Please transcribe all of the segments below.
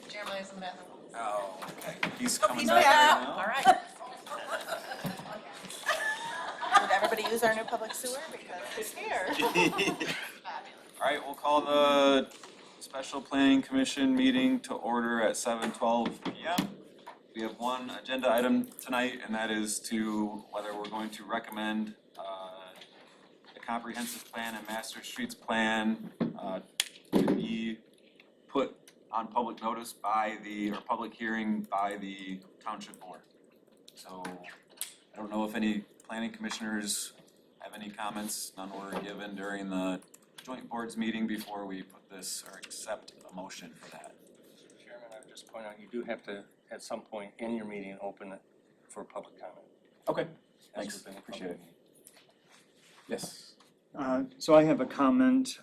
Jeremiah's in that. Oh, okay. He's Oh, coming he's back back. right now? All right. Did everybody use our new public sewer? Because he's here. All right, we'll call the special planning commission meeting to order at 7:12 PM. We have one agenda item tonight, and that is to whether we're going to recommend the comprehensive plan and master streets plan to be put on public notice by or public hearing by the township board. So I don't know if any planning commissioners have any comments. None were given during the joint boards meeting before we put this or accept a motion for that. Chairman, I would just point out, you do have to, at some point in your meeting, open it for public comment. Okay, That's thanks, within the appreciate it. public meeting. Yes. So I have a comment,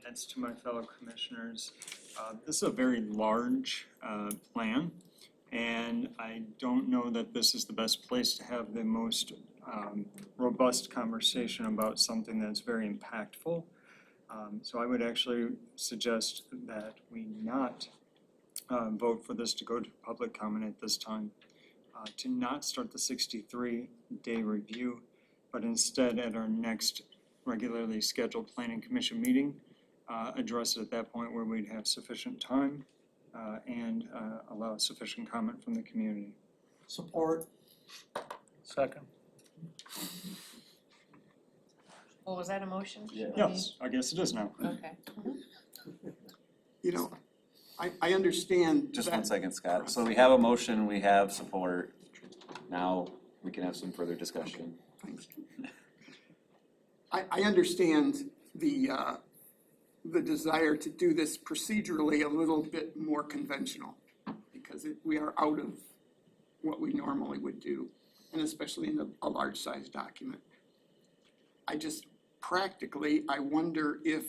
that's to my fellow commissioners. This is a very large plan, and I don't know that this is the best place to have the most robust conversation about something that's very impactful. So I would actually suggest that we not vote for this to go to public comment at this time, to not start the 63-day review, but instead at our next regularly scheduled planning commission meeting, address it at that point where we'd have sufficient time and allow sufficient comment from the community. Support. Second. Well, was that a motion? Yes, I guess it is now. Okay. You know, I understand Just that. 1 second, Scott. So we have a motion, we have support. Now we can have some further discussion. Thanks. I understand the desire to do this procedurally a little bit more conventional, because we are out of what we normally would do, and especially in a large-sized document. I just, practically, I wonder if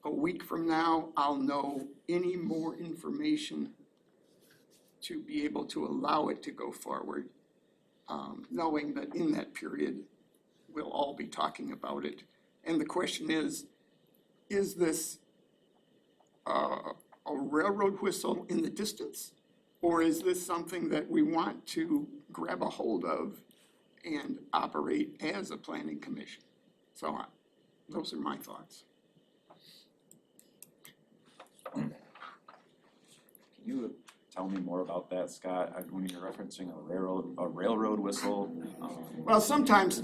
a week from now, I'll know any more information to be able to allow it to go forward, knowing that in that period, we'll all be talking about it. And the question is this a railroad whistle in the distance? Or is this something that we want to grab a hold of and operate as a planning commission? So those are my thoughts. Can you tell me more about that, Scott? When you're referencing a railroad whistle? Well, sometimes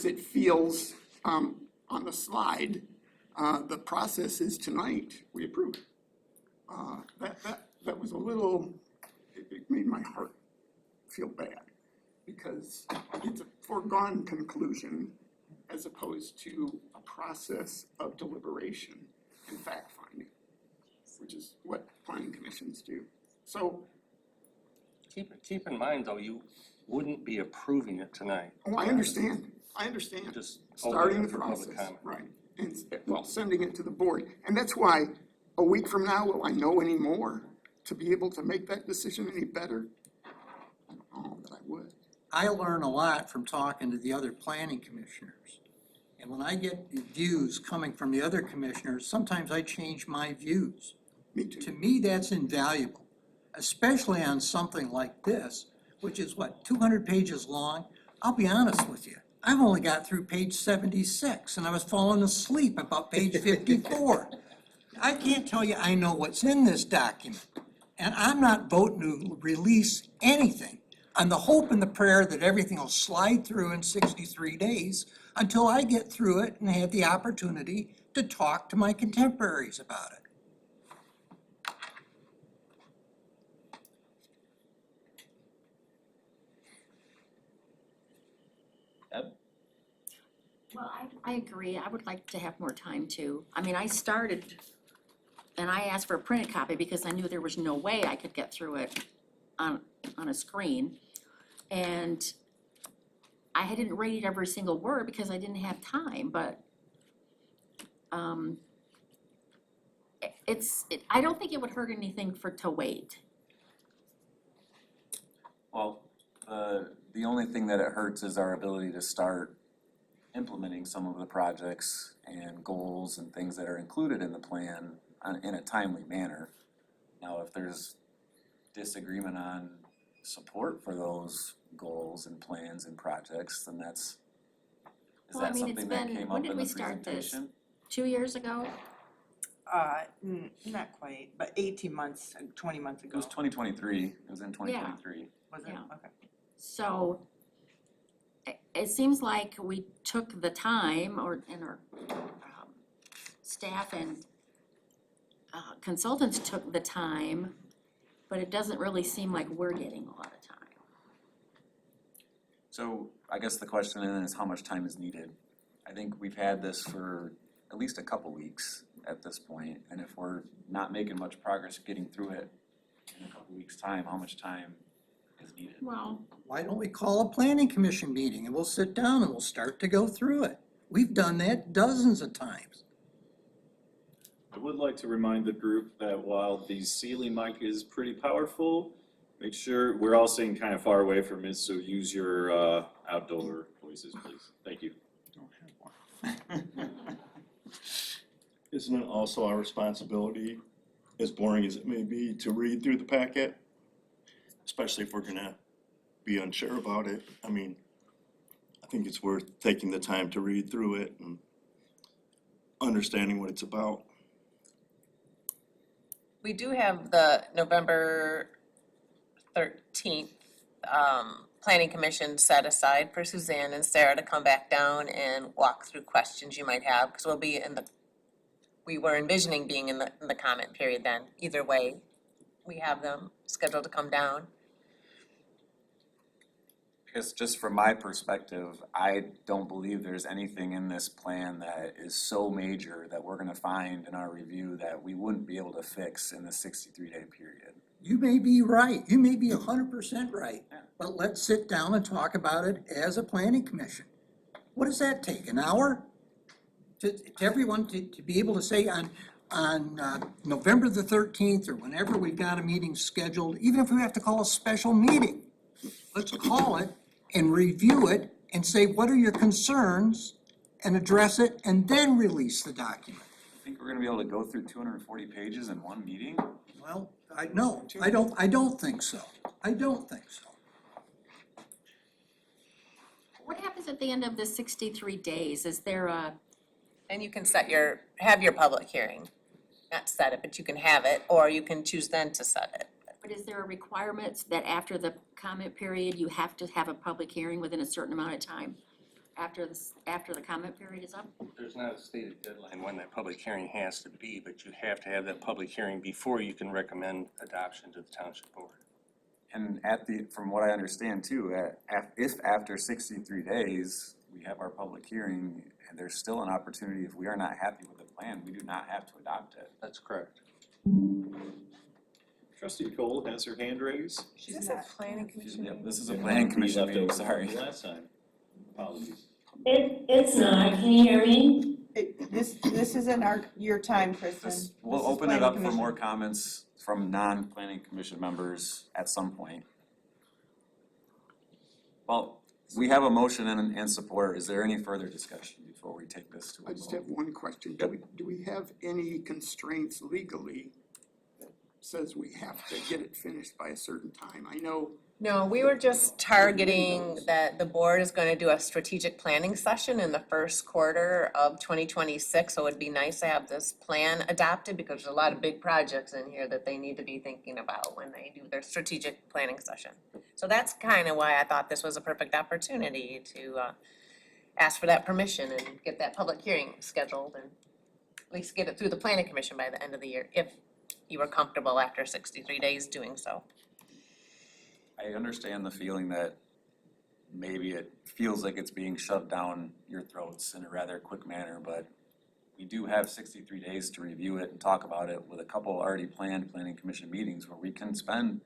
it feels, on the slide, the process is tonight, we approve. That was a little, it made my heart feel bad, because it's a foregone conclusion as opposed to a process of deliberation and fact-finding, which is what planning commissions do. So, Keep in mind, though, you wouldn't be approving it tonight. oh, I understand, Just starting open the it for public process, comment. right, and, well, sending it to the board. And that's why, a week from now, will I know any more to be able to make that decision any better? I don't know that I would. I learn a lot from talking to the other planning commissioners. And when I get views coming from the other commissioners, sometimes I change my views. Me too. To me, that's invaluable, especially on something like this, which is what, 200 pages long? I'll be honest with you, I've only got through page 76 and I was falling asleep about page 54. I can't tell you I know what's in this document. And I'm not voting to release anything on the hope and the prayer that everything will slide through in 63 days until I get through it and have the opportunity to talk to my contemporaries about it. Well, I agree. I would like to have more time too. I mean, I started and I asked for a printed copy because I knew there was no way I could get through it on a screen. And I didn't read every single word because I didn't have time, but I don't think it would hurt anything to wait. Well, the only thing that it hurts is our ability to start implementing some of the projects and goals and things that are included in the plan in a timely manner. Now, if there's disagreement on support for those goals and plans and projects, then is Well, I that mean, it's something that been- came when up did in we the start this? presentation? 2 years ago? Not quite, but 18 months, 20 months It ago. was 2023, it was in 2023. Was it? Yeah. Okay. So it seems like we took the time, and our staff and consultants took the time, but it doesn't really seem like we're getting a lot of time. So I guess the question then is how much time is needed? I think we've had this for at least a couple weeks at this point, and if we're not making much progress getting through it in a couple weeks' time, how much time is needed? Well, Why don't we call a planning commission meeting and we'll sit down and we'll start to go through it? We've done that dozens of times. I would like to remind the group that while the ceiling mic is pretty powerful, make sure, we're all sitting kind of far away from it, so use your outdoor voices, please. Thank you. Isn't it also our responsibility, as boring as it may be, to read through the packet? Especially if we're gonna be unsure about it. I mean, I think it's worth taking the time to read through it and understanding what it's about. We do have the November 13th Planning Commission set aside for Suzanne and Sarah to come back down and walk through questions you might have, because we were envisioning being in the comment period then. Either way, we have them scheduled to come down. I guess just from my perspective, I don't believe there's anything in this plan that is so major that we're gonna find in our review that we wouldn't be able to fix in the 63-day period. You may be right, you may be 100% right, but let's sit down and talk about it as a planning commission. What does that take, an hour? To everyone to be able to say on November the 13th or whenever we've got a meeting scheduled, even if we have to call a special meeting, let's call it and review it and say, what are your concerns? And address it and then release the document. Think we're gonna be able to go through 240 pages in one meeting? Well, I don't think so. I don't think so. what happens at the end of the 63 days? Is there a, And you can have your public hearing. Not set it, but you can have it, or you can choose then to set it. but is there a requirement that after the comment period, you have to have a public hearing within a certain amount of time? After the comment period is up? There's not a stated deadline when that public hearing has to be, but you have to have that public hearing before you can recommend adoption to the township board. And from what I understand too, if after 63 days, we have our public hearing, and there's still an opportunity, if we are not happy with the plan, we do not have to adopt it. That's correct. Trustee Cole has her hand raised. Is this a planning commission? Yep, this is a planning commission Left meeting, over sorry. from Last time. Apologies. It's not, can you hear me? This isn't your time, Kristen. We'll This is open it planning up for commission. more comments from non-planning commission members at some point. Well, we have a motion and support. Is there any further discussion before we take this to a I just vote? have one question. Do we have any constraints legally that says we have to get it finished by a certain time? I know. No, we were just targeting that the board is gonna do a strategic planning session in the first quarter of 2026. So it'd be nice to have this plan adopted, because there's a lot of big projects in here that they need to be thinking about when they do their strategic planning session. So that's kind of why I thought this was a perfect opportunity to ask for that permission and get that public hearing scheduled, and at least get it through the planning commission by the end of the year, if you were comfortable after 63 days doing so. I understand the feeling that maybe it feels like it's being shoved down your throats in a rather quick manner, but we do have 63 days to review it and talk about it with a couple already planned planning commission meetings where we can spend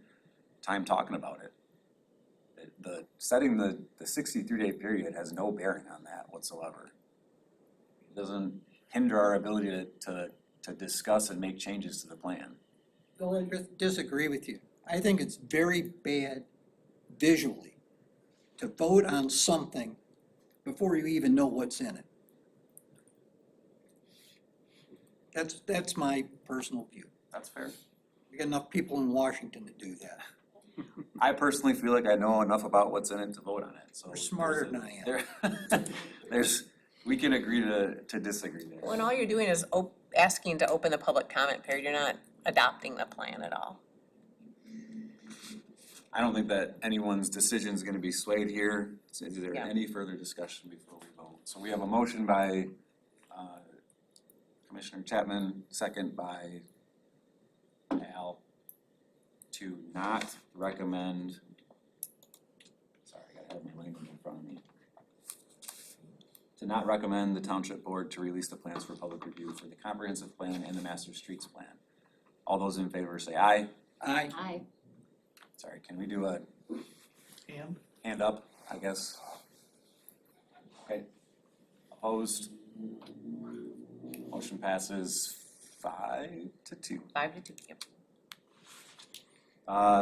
time talking about it. Setting the 63-day period has no bearing on that whatsoever. It doesn't hinder our ability to discuss and make changes to the plan. Well, I disagree with you. I think it's very bad visually to vote on something before you even know what's in it. That's my personal view. That's fair. We got enough people in Washington to do that. I personally feel like I know enough about what's in it to vote on it, so. You're smarter than I am. We can agree to disagree there. When all you're doing is asking to open the public comment period, you're not adopting the plan at all. I don't think that anyone's decision is gonna be swayed here. Is there Yeah. any further discussion before we vote? So we have a motion by Commissioner Chapman, second by Al, to not recommend, sorry, I gotta have my language in front of me. To not recommend the township board to release the plans for public review for the comprehensive plan and the master streets plan. All those in favor say aye. Aye. Sorry, can we do a And hand up, I guess? Okay. Opposed? Motion passes 5-2. 5-2, yep.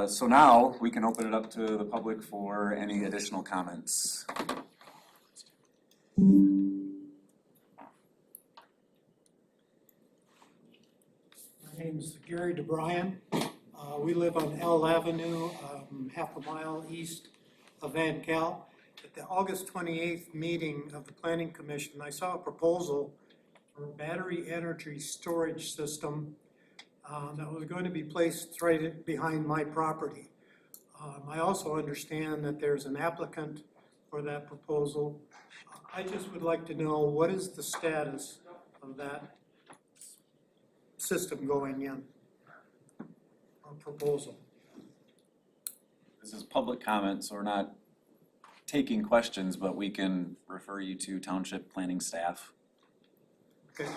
So now we can open it up to the public for any additional comments. My name is Gary DeBryan. We live on L Avenue, half a mile east of Van Cal. At the August 28th meeting of the Planning Commission, I saw a proposal for a battery energy storage system that was going to be placed right behind my property. I also understand that there's an applicant for that proposal. I just would like to know, what is the status of that system going in, or proposal? This is public comment, so we're not taking questions, but we can refer you to township planning staff. Okay.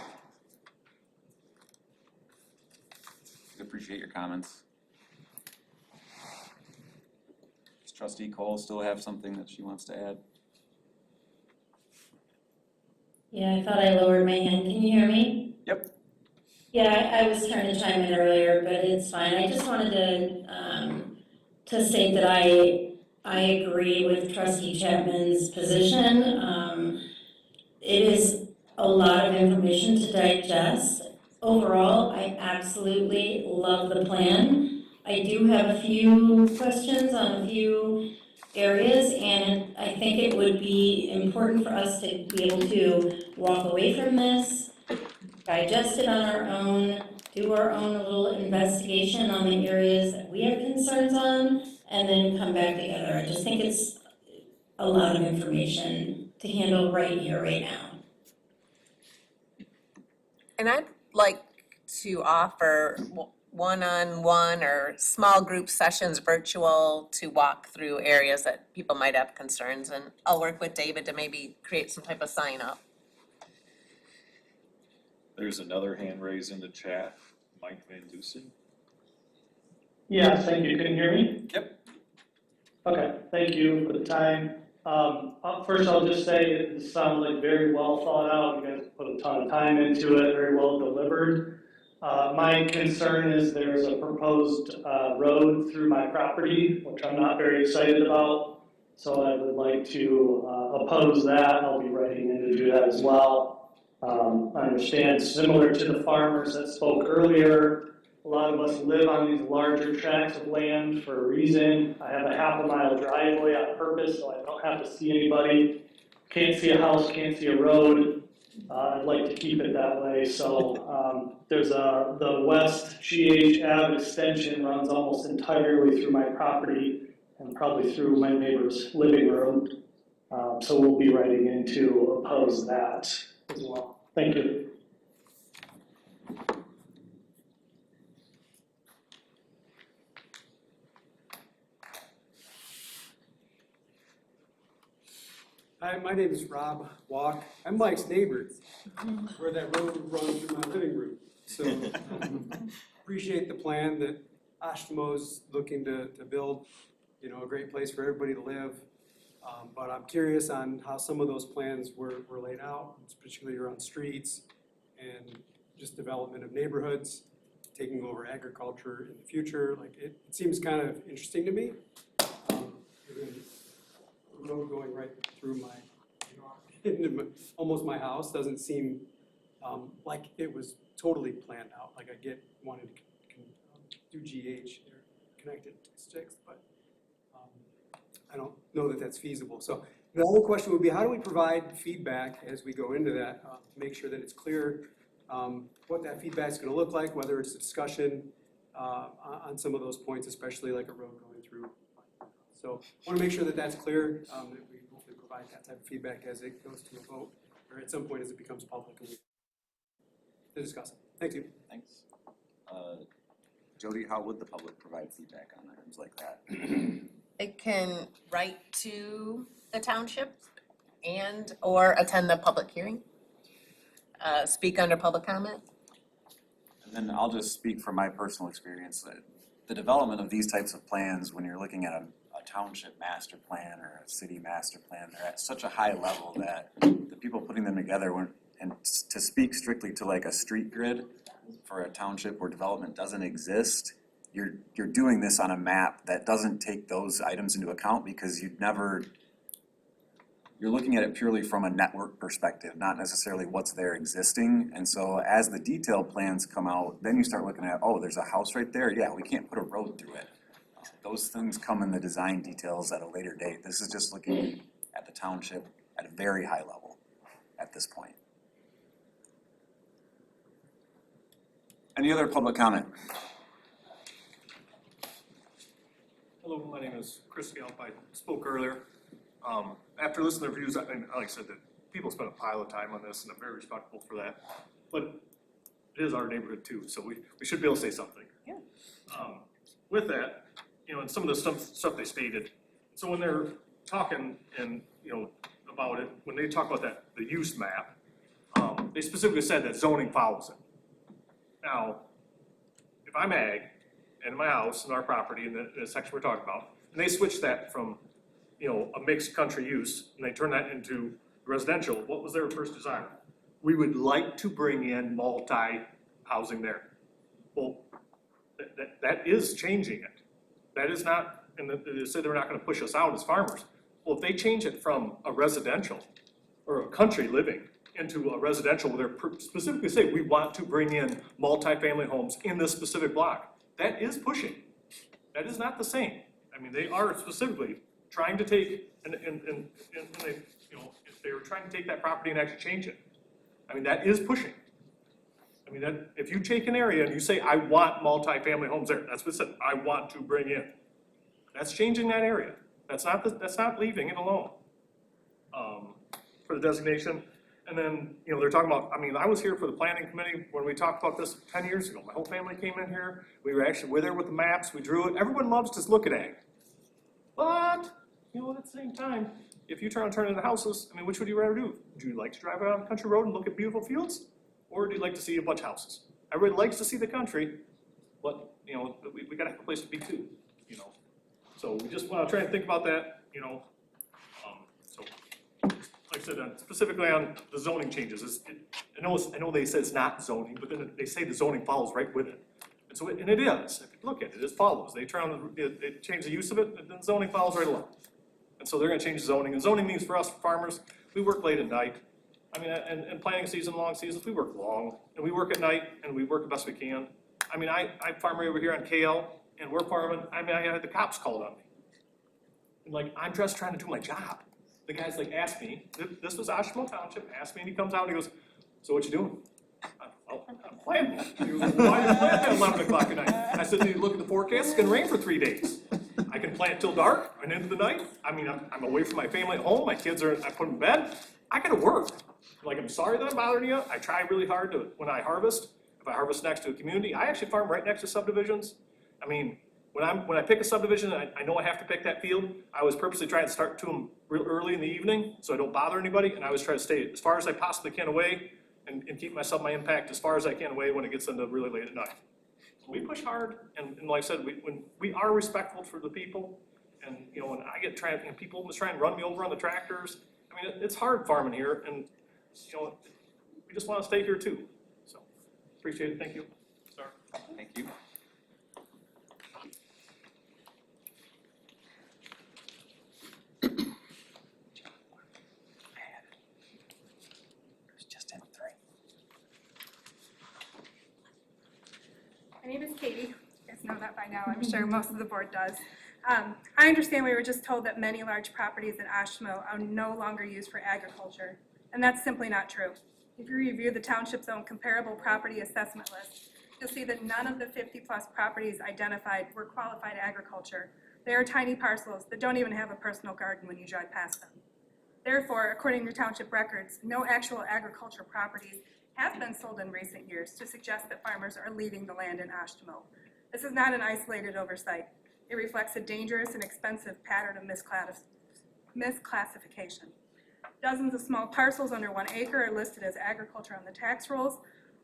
We appreciate your comments. Does Trustee Cole still have something that she wants to add? Yeah, I thought I lowered my hand. Can you hear me? Yep. Yeah, I was trying to chime in earlier, but it's fine. I just wanted to state that I agree with Trustee Chapman's position. It is a lot of information to digest. Overall, I absolutely love the plan. I do have a few questions on a few areas, and I think it would be important for us to be able to walk away from this, digest it on our own, do our own little investigation on the areas that we have concerns on, and then come back together. I just think it's a lot of information to handle right here, right now. And I'd like to offer one-on-one or small group sessions virtual to walk through areas that people might have concerns. And I'll work with David to maybe create some type of sign up. There's another hand raised in the chat, Mike Van Dusen. Yes, thank you. Can you hear me? Yep. Okay, thank you for the time. First, I'll just say it sounds like very well thought out. You guys put a ton of time into it, very well delivered. My concern is there's a proposed road through my property, which I'm not very excited about. So I would like to oppose that. I'll be writing in to do that as well. I understand, similar to the farmers that spoke earlier, a lot of us live on these larger tracts of land for a reason. I have a half-a-mile driveway on purpose, so I don't have to see anybody. Can't see a house, can't see a road. I'd like to keep it that way. So there's the West GH Ave extension runs almost entirely through my property and probably through my neighbor's living room. So we'll be writing in to oppose that as well. Thank you. Hi, my name is Rob Walk. I'm Mike's neighbor, where that road runs through my living room. So appreciate the plan that Oshtemo's looking to build, a great place for everybody to live. But I'm curious on how some of those plans were laid out, particularly around streets and just development of neighborhoods, taking over agriculture in the future. Like it seems kind of interesting to me. The road going right through my, almost my house doesn't seem like it was totally planned out, like I get wanted to do GH, they're connected to Sixth, but I don't know that that's feasible. So the other question would be, how do we provide feedback as we go into that, to make sure that it's clear what that feedback is going to look like, whether it's a discussion on some of those points, especially like a road going through. So I want to make sure that that's clear, that we hopefully provide that type of feedback as it goes to a vote, or at some point as it becomes public and we to discuss it. Thank you. Thanks. Jody, how would the public provide feedback on items like that? It can write to the township and or attend the public hearing. Speak under public comment. And then I'll just speak from my personal experience that the development of these types of plans, when you're looking at a township master plan or a city master plan, they're at such a high level that the people putting them together, and to speak strictly to like a street grid for a township where development doesn't exist, you're doing this on a map that doesn't take those items into account because you're looking at it purely from a network perspective, not necessarily what's there existing. And so as the detailed plans come out, then you start looking at, oh, there's a house right there, yeah, we can't put a road through it. Those things come in the design details at a later date. This is just looking at the township at a very high level at this point. Any other public comment? Hello, my name is Chris Gallup. I spoke earlier. After listening to the reviews, and like I said, that people spend a pile of time on this, and I'm very respectful for that. But it is our neighborhood too, so we should be able to say something. Yeah. With that, and some of the stuff they stated, so when they're talking and, about it, when they talk about the use map, they specifically said that zoning follows it. Now, if I'm ag, and in my house, and our property, in the section we're talking about, and they switch that from, a mixed country use, and they turn that into residential, what was their first desire? We would like to bring in multi-housing there. Well, that is changing it. That is not, and they say they're not gonna push us out as farmers. Well, if they change it from a residential or a country living into a residential where they're specifically say, we want to bring in multifamily homes in this specific block, that is pushing. That is not the same. I mean, they are specifically trying to take, and they, if they were trying to take that property and actually change it, I mean, that is pushing. I mean, that, if you take an area and you say, I want multifamily homes there, that's what it said, I want to bring in. That's changing that area. That's not leaving it alone, for the designation. And then, they're talking about, I mean, I was here for the planning committee when we talked about this 10 years ago. My whole family came in here. We were there with the maps. We drew it. Everyone loves to look at ag. But, at the same time, if you try to turn into houses, I mean, which would you rather do? Would you like to drive around the country road and look at beautiful fields? Or do you like to see a bunch of houses? Everybody likes to see the country, but, we gotta have a place to be too, So we just wanna try and think about that, so. Like I said, specifically on the zoning changes, I know they said it's not zoning, but then they say the zoning follows right with it. And so, and it is, if you look at it, it follows. They change the use of it, and then zoning follows right along. And so they're gonna change zoning, and zoning means for us farmers, we work late at night. I mean, and planting season, long seasons, we work long, and we work at night, and we work the best we can. I mean, I farm right over here on KL, and we're farming, I mean, I had the cops called on me. And like, I'm just trying to do my job. The guy's like, asked me, this was Oshtemo Township, asked me, and he comes out and he goes, so what you doing? I'm planting. He goes, why are you planting at 11 o'clock at night? I said, did you look at the forecast? It's gonna rain for 3 days. I can plant till dark and into the night. I mean, I'm away from my family at home. My kids I put them in bed. I gotta work. Like, I'm sorry that I'm bothering you. I try really hard to, when I harvest, if I harvest next to a community, I actually farm right next to subdivisions. I mean, when I pick a subdivision, I know I have to pick that field. I was purposely trying to start to them real early in the evening so I don't bother anybody, and I always try to stay as far as I possibly can away and keep my impact as far as I can away when it gets into really late at night. So we push hard, and like I said, when we are respectful for the people, and when I get and people almost try and run me over on the tractors. I mean, it's hard farming here, and we just want to stay here too. So appreciate it. Thank you. Sorry. Thank you. Katie. You guys know that by now, I'm sure most of the board does. I understand we were just told that many large properties in Oshtemo are no longer used for agriculture, and that's simply not true. If you review the township's own comparable property assessment list, you'll see that none of the 50-plus properties identified were qualified agriculture. They are tiny parcels that don't even have a personal garden when you drive past them. Therefore, according to township records, no actual agriculture properties have been sold in recent years to suggest that farmers are leaving the land in Oshtemo. This is not an isolated oversight. It reflects a dangerous and expensive pattern of misclassification. Dozens of small parcels under 1 acre are listed as agriculture on the tax rolls,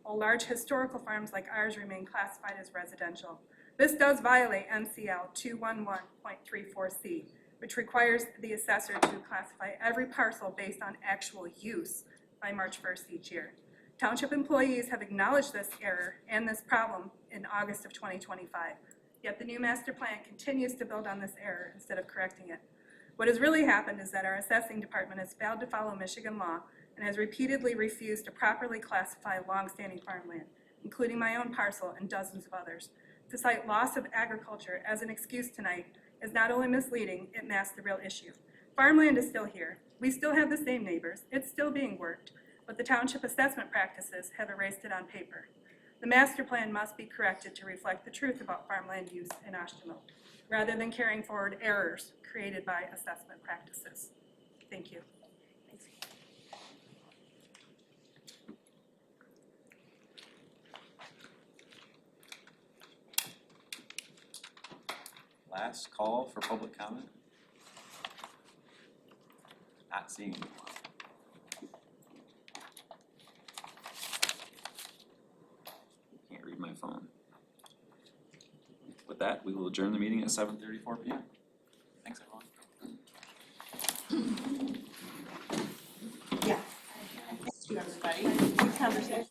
while large historical farms like ours remain classified as residential. This does violate MCL 211.34C, which requires the assessor to classify every parcel based on actual use by March 1st each year. Township employees have acknowledged this error and this problem in August of 2025, yet the new master plan continues to build on this error instead of correcting it. What has really happened is that our assessing department has failed to follow Michigan law and has repeatedly refused to properly classify longstanding farmland, including my own parcel and dozens of others. To cite loss of agriculture as an excuse tonight is not only misleading, it masks the real issue. Farmland is still here. We still have the same neighbors. It's still being worked, but the township assessment practices have erased it on paper. The master plan must be corrected to reflect the truth about farmland use in Oshtemo, rather than carrying forward errors created by assessment practices. Thank you. Thanks. Last call for public comment? Not seeing anyone. Can't read my phone. With that, we will adjourn the meeting at 7:34 PM. Thanks, everyone. Yeah. Everybody, good conversation.